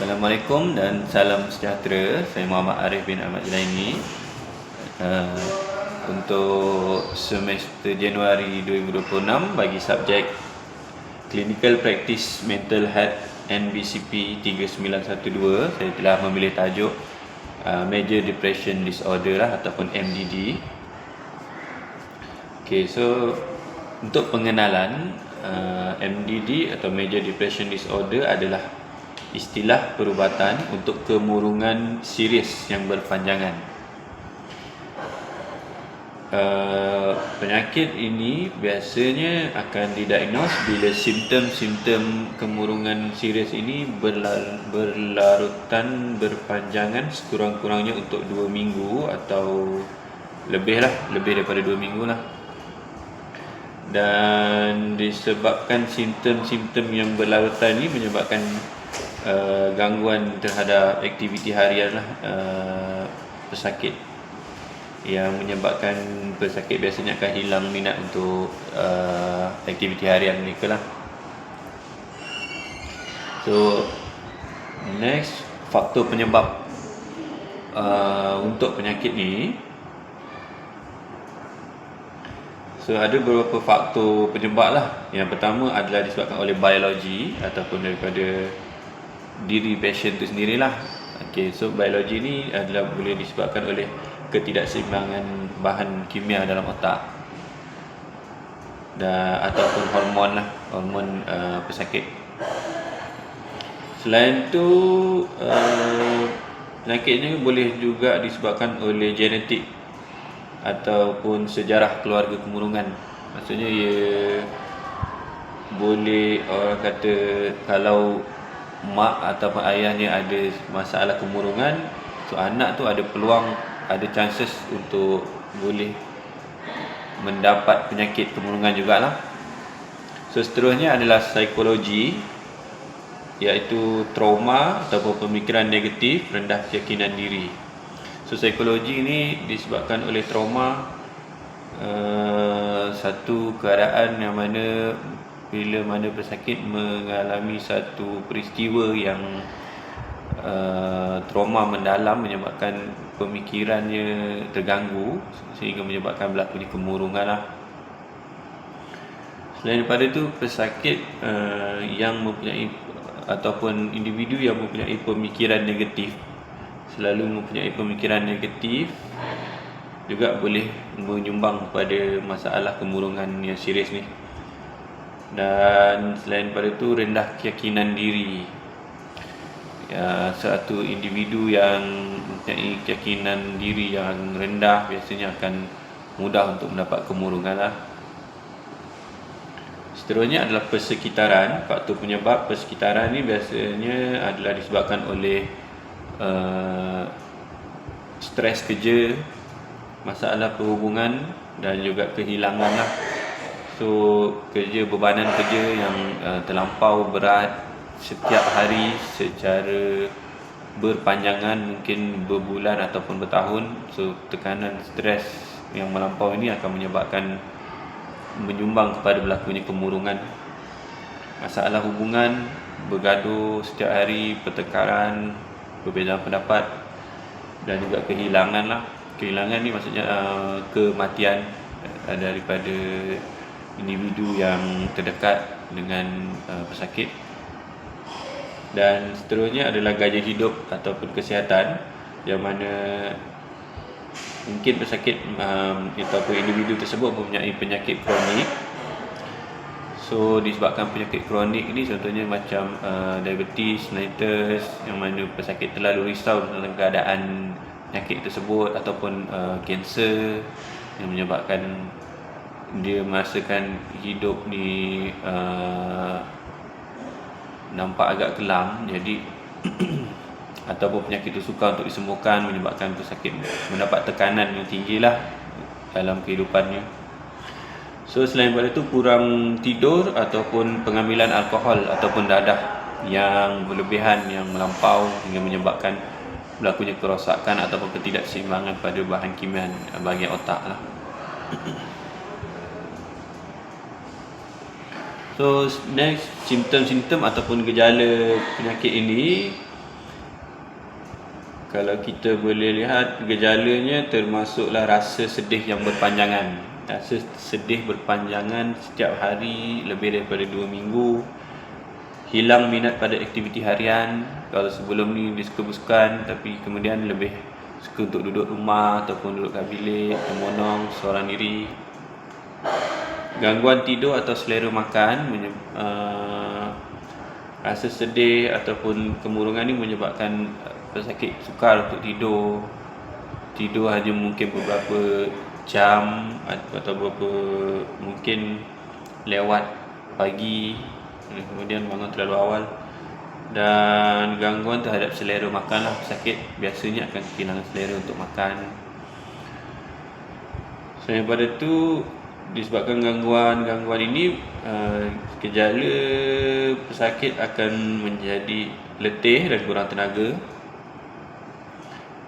Assalamualaikum dan salam sejahtera. Saya Muhammad Arif bin Ahmad Jelaini. Untuk semester Januari 2026 bagi subjek Clinical Practice Mental Health NBCP 3912, saya telah memilih tajuk Major Depression Disorder ataupun MDD. Okay, so untuk pengenalan, MDD atau Major Depression Disorder adalah istilah perubatan untuk kemurungan serius yang berpanjangan. Penyakit ini biasanya akan didiagnos bila simptom-simptom kemurungan serius ini berlarutan berpanjangan sekurang-kurangnya untuk 2 minggu atau lebih daripada 2 minggu lah. Dan disebabkan simptom-simptom yang berlarutan ini menyebabkan gangguan terhadap aktiviti harian pesakit, yang menyebabkan pesakit biasanya akan hilang minat untuk aktiviti harian mereka lah. So next, faktor penyebab untuk penyakit ni. So ada beberapa faktor penyebab lah. Yang pertama adalah disebabkan oleh biologi ataupun daripada diri pasien tu sendirilah. Okay, so biologi ni adalah boleh disebabkan oleh ketidakseimbangan bahan kimia dalam otak ataupun hormon pesakit. Selain tu, penyakit ni boleh juga disebabkan oleh genetik ataupun sejarah keluarga kemurungan. Maksudnya ia boleh, orang kata, kalau mak ataupun ayahnya ada masalah kemurungan, so anak tu ada peluang, ada chances untuk boleh mendapat penyakit kemurungan jugalah. So seterusnya adalah psikologi, iaitu trauma ataupun pemikiran negatif, rendah keyakinan diri. So psikologi ni disebabkan oleh trauma, satu keadaan yang mana bila mana pesakit mengalami satu peristiwa yang trauma mendalam, menyebabkan pemikirannya terganggu sehingga menyebabkan berlakunya kemurungan lah. Selain daripada itu, pesakit yang mempunyai ataupun individu yang mempunyai pemikiran negatif, selalu mempunyai pemikiran negatif, juga boleh menyumbang kepada masalah kemurungan yang serius ni. Dan selain daripada itu, rendah keyakinan diri. Satu individu yang mempunyai keyakinan diri yang rendah biasanya akan mudah untuk mendapat kemurungan lah. Seterusnya adalah persekitaran. Faktor penyebab persekitaran ni biasanya adalah disebabkan oleh stres kerja, masalah perhubungan dan juga kehilangan lah. So bebanan kerja yang terlampau berat setiap hari secara berpanjangan, mungkin berbulan ataupun bertahun. So tekanan stres yang melampau ini akan menyumbang kepada berlakunya kemurungan. Masalah hubungan, bergaduh setiap hari, pertengkaran, perbezaan pendapat dan juga kehilangan lah. Kehilangan ni maksudnya kematian daripada individu yang terdekat dengan pesakit. Dan seterusnya adalah gaya hidup ataupun kesihatan, yang mana mungkin pesakit ataupun individu tersebut mempunyai penyakit kronik. So disebabkan penyakit kronik ini, contohnya macam diabetes mellitus, yang mana pesakit terlalu risau tentang keadaan penyakit tersebut, ataupun kanser yang menyebabkan dia merasakan hidup ni nampak agak kelam. Jadi ataupun penyakit itu sukar untuk disembuhkan, menyebabkan pesakit mendapat tekanan yang tinggi lah dalam kehidupannya. So selain daripada itu, kurang tidur ataupun pengambilan alkohol ataupun dadah yang berlebihan, yang melampau, hingga menyebabkan berlakunya kerosakan ataupun ketidakseimbangan pada bahan kimia bahagian otak lah. So next, simptom-simptom ataupun gejala penyakit ini kalau kita boleh lihat gejalanya termasuklah rasa sedih yang berpanjangan. Rasa sedih berpanjangan setiap hari lebih daripada 2 minggu. Hilang minat pada aktiviti harian. Kalau sebelum ni dia suka bersukan, tapi kemudian lebih suka untuk duduk rumah ataupun duduk kat bilik, termonong, seorang diri. Gangguan tidur atau selera makan, rasa sedih ataupun kemurungan ni menyebabkan pesakit sukar untuk tidur. Tidur hanya mungkin beberapa jam atau beberapa mungkin lewat pagi, kemudian bangun terlalu awal. Dan gangguan terhadap selera makan lah, pesakit biasanya akan kehilangan selera untuk makan. Selain daripada tu, disebabkan gangguan ini, gejala pesakit akan menjadi letih dan kurang tenaga.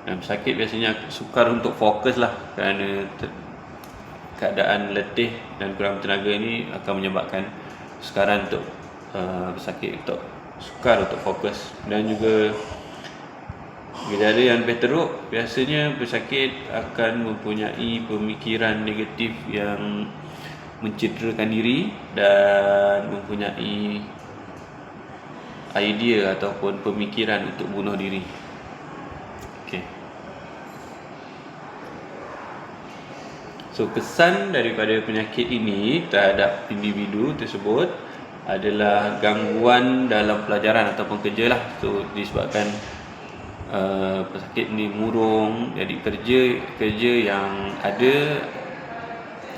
Dan pesakit biasanya sukar untuk fokus lah, kerana keadaan letih dan kurang tenaga ini akan menyebabkan sukaran untuk pesakit untuk sukar untuk fokus. Dan juga gejala yang lebih teruk, biasanya pesakit akan mempunyai pemikiran negatif yang mencederakan diri dan mempunyai idea ataupun pemikiran untuk bunuh diri. Okay. So, kesan daripada penyakit ini terhadap individu tersebut adalah gangguan dalam pelajaran ataupun kerja lah. So, disebabkan pesakit ni murung, jadi kerja yang ada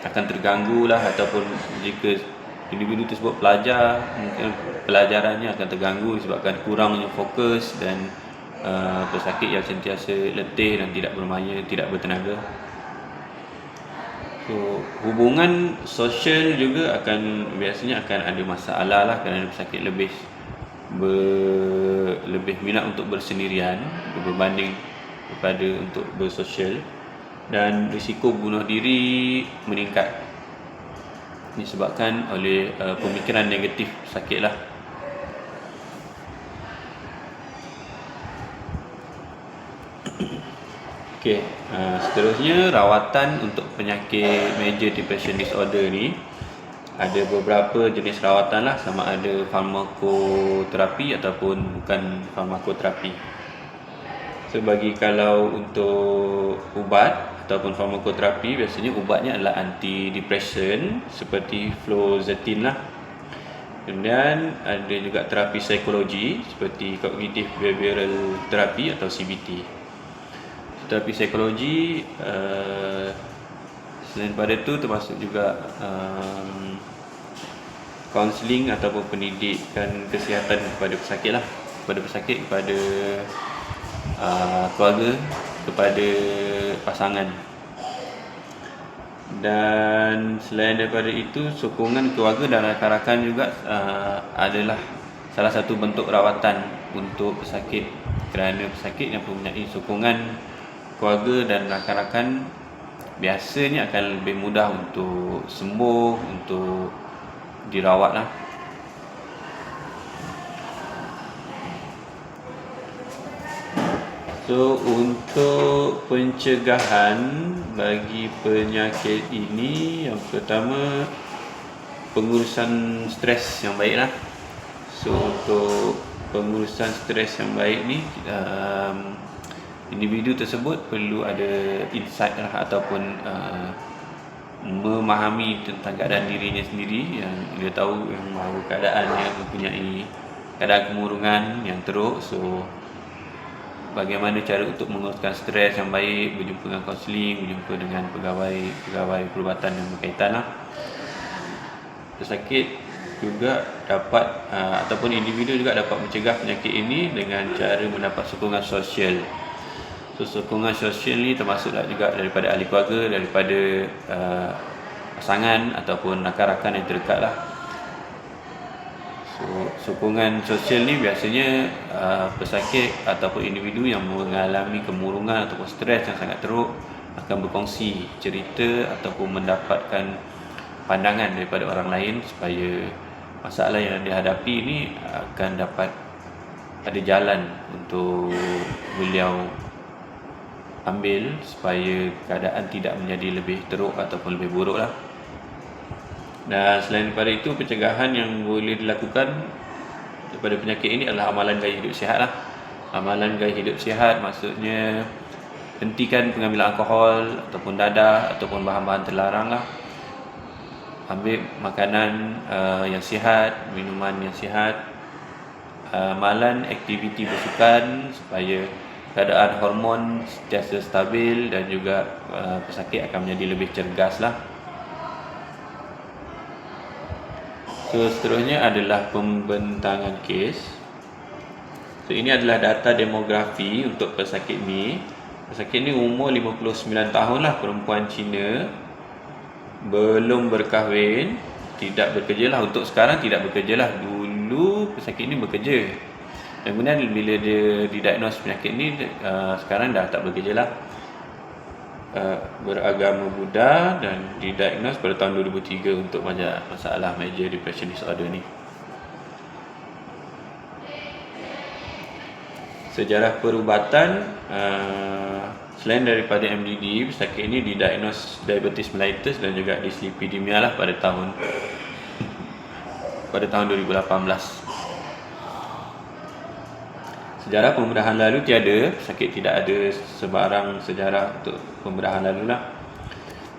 akan terganggu lah, ataupun jika individu tersebut pelajar, mungkin pelajarannya akan terganggu disebabkan kurangnya fokus dan pesakit yang sentiasa letih dan tidak bermaya, tidak bertenaga. So, hubungan sosial juga biasanya akan ada masalah lah, kerana pesakit lebih minat untuk bersendirian berbanding daripada untuk bersosial, dan risiko bunuh diri meningkat disebabkan oleh pemikiran negatif pesakit lah. Okey, seterusnya rawatan untuk penyakit major depression disorder ni. Ada beberapa jenis rawatan lah, sama ada farmakoterapi ataupun bukan farmakoterapi. So, kalau untuk ubat ataupun farmakoterapi, biasanya ubatnya adalah antidepresan seperti fluoxetine lah. Kemudian ada juga terapi psikologi seperti cognitive behavioral therapy atau CBT. Terapi psikologi, selain daripada itu termasuk juga kaunseling ataupun pendidikan kesihatan kepada pesakit lah, kepada keluarga, kepada pasangan. Dan selain daripada itu, sokongan keluarga dan rakan-rakan juga adalah salah satu bentuk rawatan untuk pesakit, kerana pesakit yang mempunyai sokongan keluarga dan rakan-rakan biasanya akan lebih mudah untuk sembuh, untuk dirawat lah. So, untuk pencegahan bagi penyakit ini, yang pertama, pengurusan stres yang baik lah. So, untuk pengurusan stres yang baik ni, individu tersebut perlu ada insight lah, ataupun memahami tentang keadaan dirinya sendiri, yang dia tahu yang bahawa keadaannya mempunyai keadaan kemurungan yang teruk. So, bagaimana cara untuk menguruskan stres yang baik, berjumpa dengan kaunseling, berjumpa dengan pegawai perubatan yang berkaitan lah. Pesakit juga dapat ataupun individu juga dapat mencegah penyakit ini dengan cara mendapat sokongan sosial. So, sokongan sosial ni termasuklah juga daripada ahli keluarga, daripada pasangan ataupun rakan-rakan yang terdekat lah. So, sokongan sosial ni biasanya pesakit ataupun individu yang mengalami kemurungan ataupun stres yang sangat teruk akan berkongsi cerita ataupun mendapatkan pandangan daripada orang lain, supaya masalah yang dihadapi ini akan dapat ada jalan untuk beliau ambil supaya keadaan tidak menjadi lebih teruk ataupun lebih buruk lah. Dan selain daripada itu, pencegahan yang boleh dilakukan daripada penyakit ini adalah amalan gaya hidup sihat lah. Amalan gaya hidup sihat maksudnya hentikan pengambilan alkohol ataupun dadah ataupun bahan-bahan terlarang lah. Ambil makanan yang sihat, minuman yang sihat, amalan aktiviti bersukan supaya keadaan hormon sentiasa stabil dan juga pesakit akan menjadi lebih cergas lah. So, seterusnya adalah pembentangan kes. So, ini adalah data demografi untuk pesakit ni. Pesakit ni umur 59 tahun lah, perempuan Cina, belum berkahwin, tidak bekerja lah. Untuk sekarang tidak bekerja lah. Dulu pesakit ni bekerja. Dan kemudian bila dia didiagnose penyakit ni, sekarang dah tak bekerja lah. Beragama Buddha dan didiagnose pada tahun 2003 untuk masalah major depression disorder ni. Sejarah perubatan, selain daripada MDD, pesakit ini didiagnose diabetes mellitus dan juga dyslipidemia lah pada tahun 2018. Sejarah pembedahan lalu tiada, pesakit tidak ada sebarang sejarah untuk pembedahan lalu lah.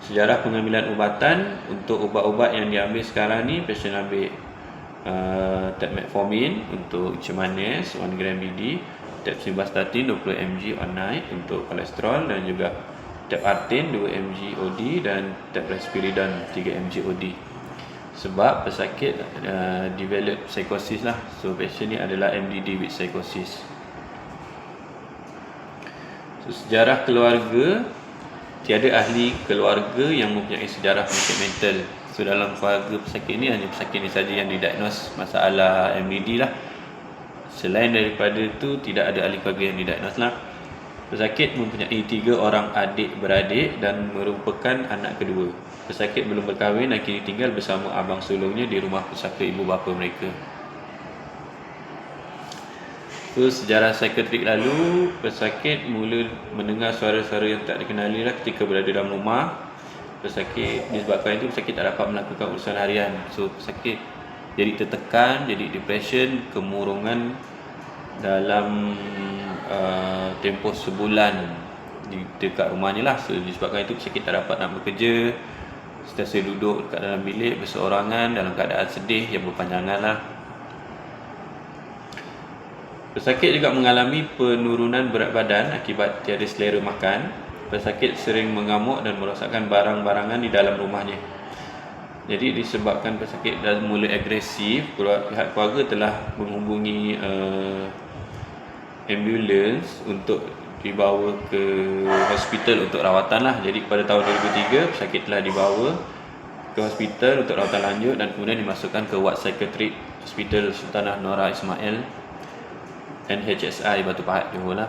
Sejarah pengambilan ubatan, untuk ubat-ubat yang diambil sekarang ni, pasien ambil tab metformin untuk cemanis 1 gram BD, tab simvastatin 20 mg on night untuk kolesterol, dan juga tab artin 2 mg OD dan tab risperidone 3 mg OD. Sebab pesakit develop psikosis lah. So pasien ni adalah MDD with psychosis. So, sejarah keluarga, tiada ahli keluarga yang mempunyai sejarah penyakit mental. So dalam keluarga pesakit ni hanya pesakit ni saja yang didiagnose masalah MDD lah. Selain daripada itu, tidak ada ahli keluarga yang didiagnose lah. Pesakit mempunyai 3 orang adik-beradik dan merupakan anak kedua. Pesakit belum berkahwin dan kini tinggal bersama abang sulungnya di rumah pusaka ibu bapa mereka. So, sejarah psikiatrik lalu, pesakit mula mendengar suara-suara yang tak dikenali lah ketika berada dalam rumah. Pesakit, disebabkan itu pesakit tak dapat melakukan urusan harian. So pesakit jadi tertekan, jadi depression, kemurungan dalam tempoh sebulan dekat rumahnya lah. So, disebabkan itu pesakit tak dapat nak bekerja, sentiasa duduk dekat dalam bilik berseorangan dalam keadaan sedih yang berpanjangan lah. Pesakit juga mengalami penurunan berat badan akibat tiada selera makan. Pesakit sering mengamuk dan merosakkan barang-barangan di dalam rumahnya. Jadi disebabkan pesakit dah mula agresif, pihak keluarga telah menghubungi ambulans untuk dibawa ke hospital untuk rawatan lah. Jadi pada tahun 2003 pesakit telah dibawa ke hospital untuk rawatan lanjut dan kemudian dimasukkan ke ward psikiatrik Hospital Sultanah Nora Ismail NHSI Batu Pahat, Johor lah.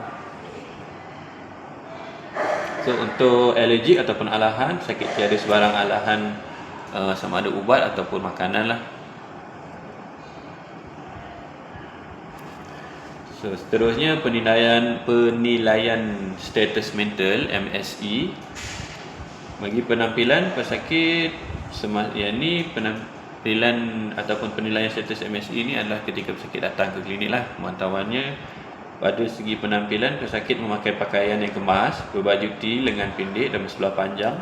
So untuk alergik ataupun alahan, pesakit tiada sebarang alahan sama ada ubat ataupun makanan lah. So seterusnya penilaian status mental MSE. Bagi penampilan pesakit yang ni, penampilan ataupun penilaian status MSE ni adalah ketika pesakit datang ke klinik lah. Pemantauannya, pada segi penampilan, pesakit memakai pakaian yang kemas, berbaju T lengan pendek dan berseluar panjang.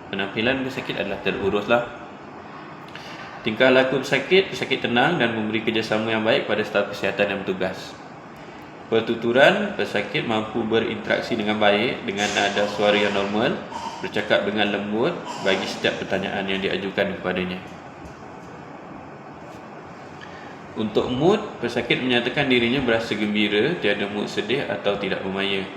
Penampilan pesakit adalah terurus lah. Tingkah laku pesakit tenang dan memberi kerjasama yang baik pada staf kesihatan yang bertugas. Pertuturan, pesakit mampu berinteraksi dengan baik dengan nada suara yang normal, bercakap dengan lembut bagi setiap pertanyaan yang diajukan kepadanya. Untuk mood, pesakit menyatakan dirinya berasa gembira, tiada mood sedih atau tidak bermaya.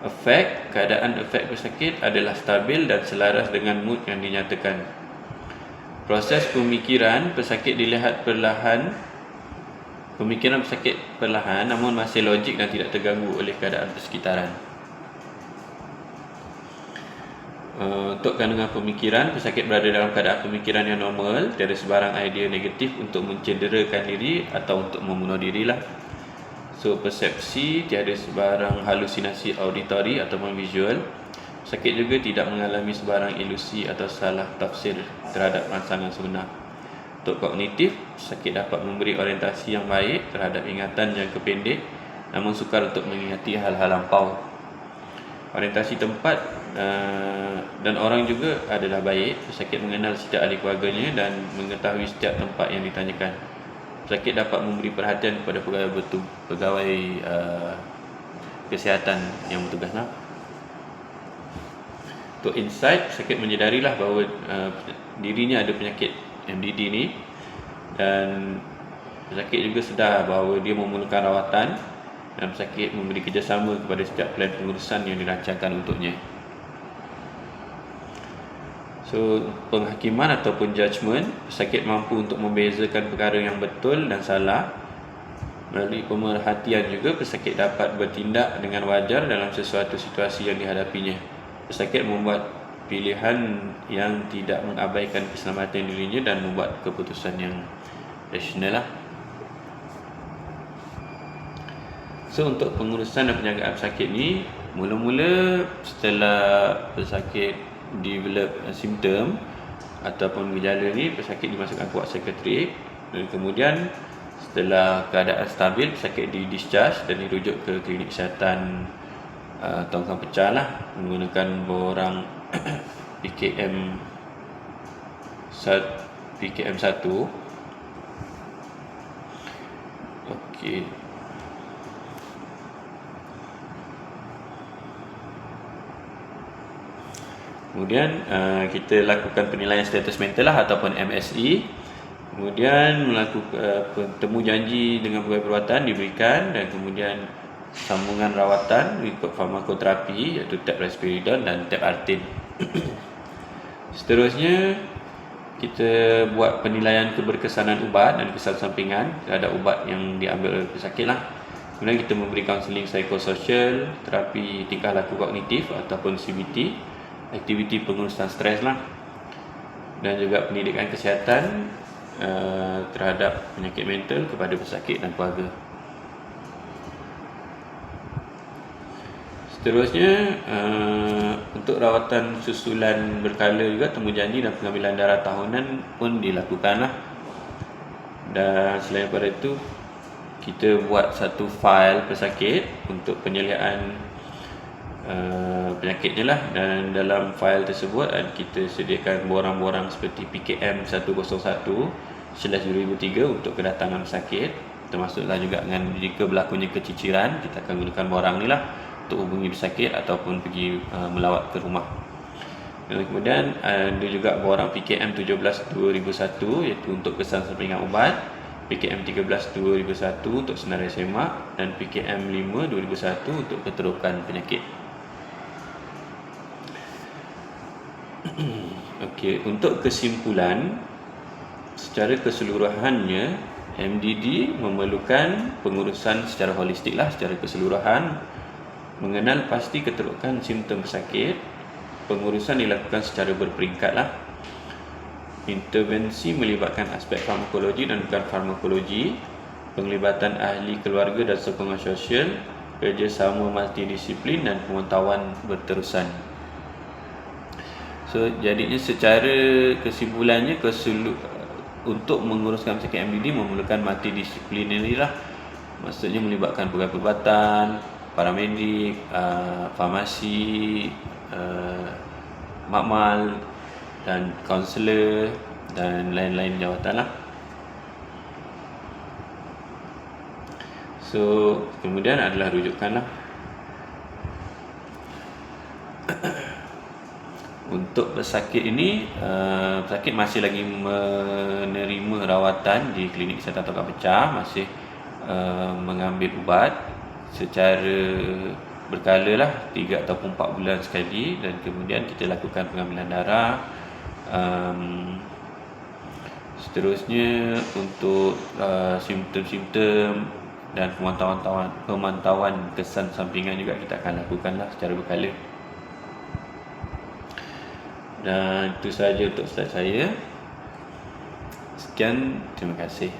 Efek, keadaan efek pesakit adalah stabil dan selaras dengan mood yang dinyatakan. Proses pemikiran, pesakit dilihat perlahan. Pemikiran pesakit perlahan namun masih logik dan tidak terganggu oleh keadaan persekitaran. Untuk kandungan pemikiran, pesakit berada dalam keadaan pemikiran yang normal, tiada sebarang idea negatif untuk mencederakan diri atau untuk membunuh diri lah. So persepsi tiada sebarang halusinasi auditori ataupun visual. Pesakit juga tidak mengalami sebarang ilusi atau salah tafsir terhadap rangsangan sebenar. Untuk kognitif, pesakit dapat memberi orientasi yang baik terhadap ingatan jangka pendek, namun sukar untuk mengingati hal-hal lampau. Orientasi tempat dan orang juga adalah baik. Pesakit mengenal setiap ahli keluarganya dan mengetahui setiap tempat yang ditanyakan. Pesakit dapat memberi perhatian kepada pegawai kesihatan yang bertugas. Untuk insight, pesakit menyedarilah bahawa dirinya ada penyakit MDD ni, dan pesakit juga sedar bahawa dia memerlukan rawatan, dan pesakit memberi kerjasama kepada setiap plan pengurusan yang dirancangkan untuknya. So, penghakiman ataupun judgement, pesakit mampu untuk membezakan perkara yang betul dan salah. Melalui pemerhatian juga, pesakit dapat bertindak dengan wajar dalam sesuatu situasi yang dihadapinya. Pesakit membuat pilihan yang tidak mengabaikan keselamatan dirinya dan membuat keputusan yang rasional lah. So, untuk pengurusan dan penjagaan pesakit ni, mula-mula setelah pesakit develop simptom ataupun gejala ni, pesakit dimasukkan ke ward psikiatrik, dan kemudian setelah keadaan stabil, pesakit di-discharge dan dirujuk ke klinik kesihatan tongkang pecah lah, menggunakan borang PKM 1. Okey. Kemudian kita lakukan penilaian status mental lah ataupun MSE. Kemudian melakukan temu janji dengan pegawai perubatan diberikan, dan kemudian sambungan rawatan mengikut farmakoterapi iaitu tab risperidon dan tab artin. Seterusnya kita buat penilaian keberkesanan ubat dan kesan sampingan terhadap ubat yang diambil oleh pesakit lah. Kemudian kita memberi kaunseling psikososial, terapi tingkah laku kognitif ataupun CBT, aktiviti pengurusan stres lah, dan juga pendidikan kesihatan terhadap penyakit mental kepada pesakit dan keluarga. Seterusnya untuk rawatan susulan berkala juga, temu janji dan pengambilan darah tahunan pun dilakukan lah. Dan selain daripada itu, kita buat satu fail pesakit untuk penyeliaan penyakitnya lah, dan dalam fail tersebut kita sediakan borang-borang seperti PKM 101/2003 untuk kedatangan pesakit, termasuklah juga dengan jika berlakunya keciciran, kita akan gunakan borang ni lah untuk hubungi pesakit ataupun pergi melawat ke rumah. Dan kemudian ada juga borang PKM 17/2001 iaitu untuk kesan sampingan ubat, PKM 13/2001 untuk senarai semak, dan PKM 5/2001 untuk keterukan penyakit. Okey, untuk kesimpulan, secara keseluruhannya MDD memerlukan pengurusan secara holistik lah, secara keseluruhan. Mengenal pasti keterukan simptom pesakit, pengurusan dilakukan secara berperingkat lah. Intervensi melibatkan aspek farmakologi dan bukan farmakologi, penglibatan ahli keluarga dan sokongan sosial, kerjasama multidisiplin dan pengetahuan berterusan. So, jadinya secara kesimpulannya, untuk menguruskan pesakit MDD memerlukan multidisiplin lah. Maksudnya melibatkan pegawai perubatan, paramedik, farmasi, makmal dan kaunselor dan lain-lain jawatan lah. So, kemudian adalah rujukan lah. Untuk pesakit ini, pesakit masih lagi menerima rawatan di klinik kesihatan tongkang pecah, masih mengambil ubat secara berkala lah, 3 ataupun 4 bulan sekali, dan kemudian kita lakukan pengambilan darah. Seterusnya untuk simptom-simptom dan pemantauan kesan sampingan juga kita akan lakukan lah secara berkala. Dan itu sahaja untuk slide saya. Sekian, terima kasih.